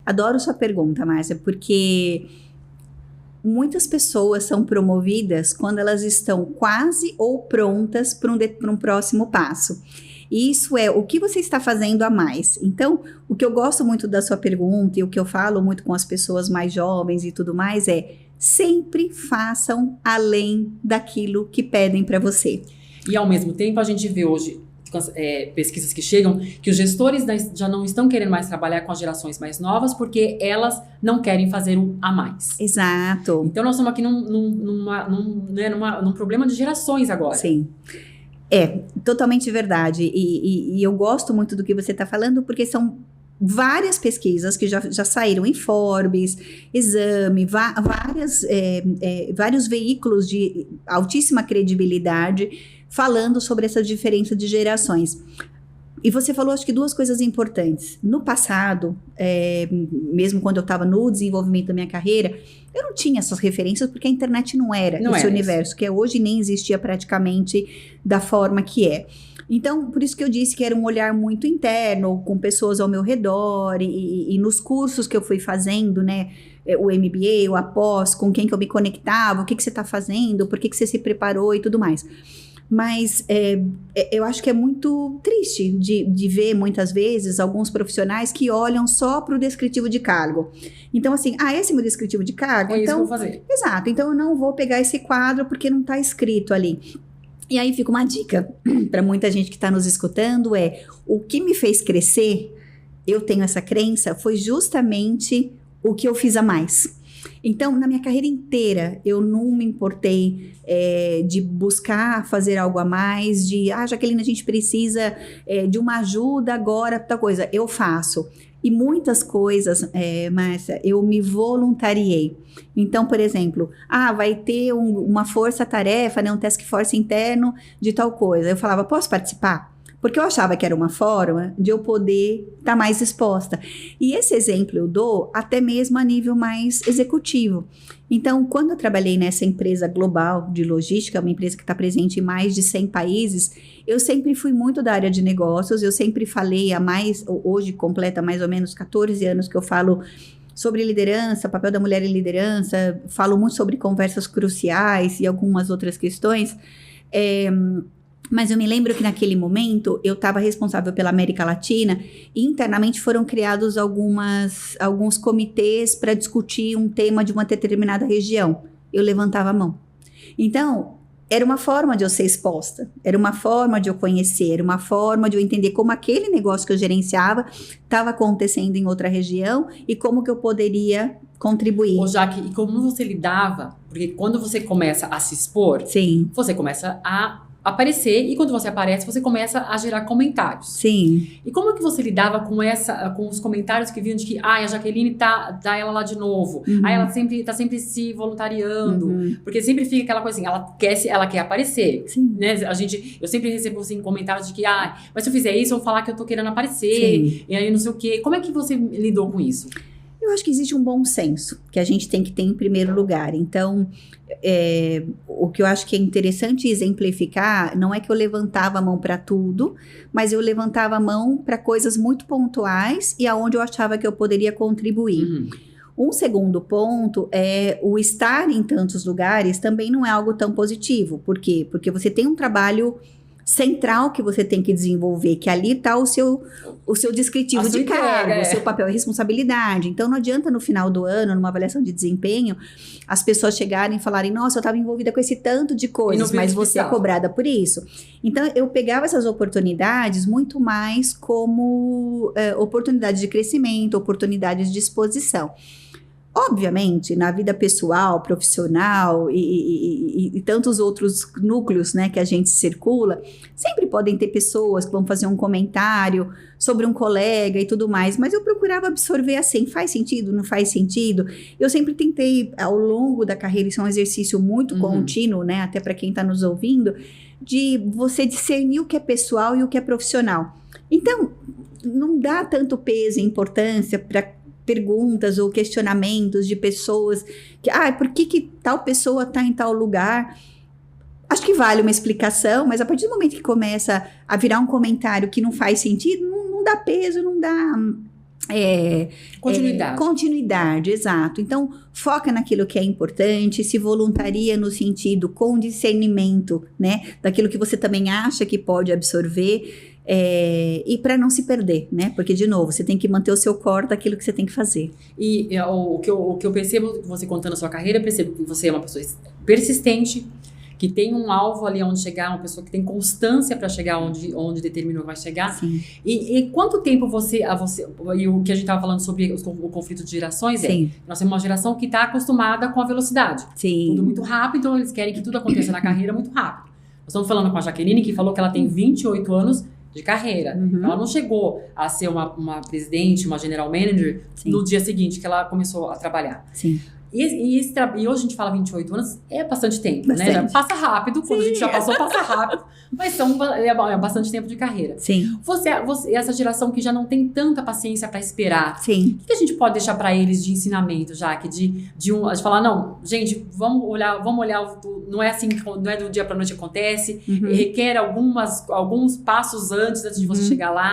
Adoro sua pergunta, Márcia, porque muitas pessoas são promovidas quando elas estão quase ou prontas para um próximo passo. Isso é o que você está fazendo a mais. Então, o que eu gosto muito da sua pergunta e o que eu falo muito com as pessoas mais jovens e tudo mais é sempre façam além daquilo que pedem para você. E ao mesmo tempo a gente vê hoje pesquisas que chegam que os gestores já não estão querendo mais trabalhar com as gerações mais novas porque elas não querem fazer o a mais. Exato. Então nós estamos aqui num problema de gerações agora. Sim. É, totalmente verdade. E eu gosto muito do que você está falando, porque são várias pesquisas que já saíram em Forbes, Exame, vários veículos de altíssima credibilidade falando sobre essa diferença de gerações. E você falou, acho que 2 coisas importantes. No passado, mesmo quando eu estava no desenvolvimento da minha carreira, eu não tinha essas referências porque a internet não era esse universo, que hoje nem existia praticamente da forma que é. Então, por isso que eu disse que era um olhar muito interno, com pessoas ao meu redor, e nos cursos que eu fui fazendo, né, o MBA, o após, com quem que eu me conectava, o que você está fazendo, por que você se preparou e tudo mais. Mas eu acho que é muito triste de ver, muitas vezes, alguns profissionais que olham só para o descritivo de cargo. Então, assim, esse é meu descritivo de cargo? É então, isso que eu vou fazer. Exato, então eu não vou pegar esse quadro porque não está escrito ali. E aí fica uma dica para muita gente que está nos escutando, o que me fez crescer, eu tenho essa crença, foi justamente o que eu fiz a mais. Então, na minha carreira inteira, eu não me importei de buscar fazer algo a mais, Jaqueline, a gente precisa de uma ajuda agora, tal coisa. Eu faço. E muitas coisas, Márcia, eu me voluntariei. Então, por exemplo, vai ter uma força-tarefa, né, um task force interno de tal coisa. Eu falava, posso participar? Porque eu achava que era uma forma de eu poder estar mais exposta. E esse exemplo eu dou até mesmo a nível mais executivo. Então, quando eu trabalhei nessa empresa global de logística, uma empresa que está presente em mais de 100 países, eu sempre fui muito da área de negócios, eu sempre falei hoje completa mais ou menos 14 anos que eu falo sobre liderança, papel da mulher em liderança, falo muito sobre conversas cruciais e algumas outras questões. Mas eu me lembro que naquele momento eu estava responsável pela América Latina e internamente foram criados alguns comitês para discutir um tema de uma determinada região. Eu levantava a mão. Então, era uma forma de eu ser exposta, era uma forma de eu conhecer, era uma forma de eu entender como aquele negócio que eu gerenciava estava acontecendo em outra região e como que eu poderia contribuir. Ô, Jaque, e como você lidava? Porque quando você começa a se expor, sim, você começa a aparecer, e quando você aparece, você começa a gerar comentários. Sim. E como que você lidava com os comentários que vinham de que a Jaqueline tá ela lá de novo, ela tá sempre se voluntariando, porque sempre fica aquela coisa assim, ela quer aparecer, sim, né? Eu sempre recebo assim comentários de que, mas se eu fizer isso, eu vou falar que eu tô querendo aparecer, sim, e aí não sei o quê. Como é que você lidou com isso? Eu acho que existe um bom senso que a gente tem que ter em primeiro lugar. Então, o que eu acho que é interessante exemplificar não é que eu levantava a mão para tudo, mas eu levantava a mão para coisas muito pontuais e aonde eu achava que eu poderia contribuir. Um segundo ponto é o estar em tantos lugares também não é algo tão positivo. Por quê? Porque você tem um trabalho central que você tem que desenvolver, que ali está o seu descritivo de cargo, o seu papel e responsabilidade. Então, não adianta no final do ano, numa avaliação de desempenho, as pessoas chegarem e falarem, nossa, eu estava envolvida com esse tanto de coisas, mas você é cobrada por isso. Então, eu pegava essas oportunidades muito mais como oportunidades de crescimento, oportunidades de exposição. Obviamente, na vida pessoal, profissional e tantos outros núcleos, né, que a gente circula, sempre podem ter pessoas que vão fazer um comentário sobre um colega e tudo mais, mas eu procurava absorver assim, faz sentido, não faz sentido? Eu sempre tentei, ao longo da carreira, isso é um exercício muito contínuo, né, até para quem está nos ouvindo, de você discernir o que é pessoal e o que é profissional. Então, não dá tanto peso e importância para perguntas ou questionamentos de pessoas que, por que tal pessoa está em tal lugar? Acho que vale uma explicação, mas a partir do momento que começa a virar um comentário que não faz sentido, não dá peso, não Continuidade. Continuidade, exato. Então, foca naquilo que é importante, se voluntaria no sentido com discernimento, né? Daquilo que você também acha que pode absorver. E para não se perder, né? Porque, de novo, você tem que manter o seu core daquilo que você tem que fazer. E o que eu percebo, você contando a sua carreira, eu percebo que você é uma pessoa persistente, que tem um alvo ali onde chegar, uma pessoa que tem constância para chegar onde determinou vai chegar. Sim. E quanto tempo e o que a gente estava falando sobre o conflito de gerações nós temos uma geração que está acostumada com a velocidade. Sim. Tudo muito rápido, então eles querem que tudo aconteça na carreira muito rápido. Nós estamos falando com a Jaqueline, que falou que ela tem 28 anos de carreira. Ela não chegou a ser uma presidente, uma general manager no dia seguinte que ela começou a trabalhar. Sim. E hoje a gente fala 28 anos, é bastante tempo, né? Já passa rápido, quando a gente já passou, passa rápido, mas é bastante tempo de carreira. Sim. Você, essa geração que já não tem tanta paciência para esperar, Sim. o que a gente pode deixar para eles de ensinamento, Jaque? De falar, não, gente, vamos olhar, não é assim, não é do dia para noite que acontece, requer alguns passos antes de você chegar lá.